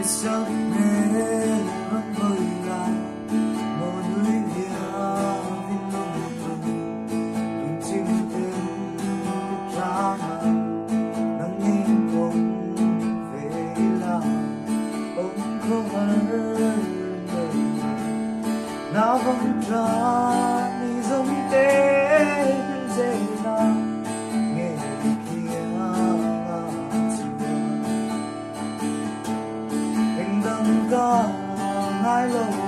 giấc mê vẫn vơi là màu núi kia viên lung từng chim tiếng biết ra nắng nhìn cũng về là ông có hơn na vẫn ra ni giống tên dễ na nghe kia tình đắng ca ngài lâu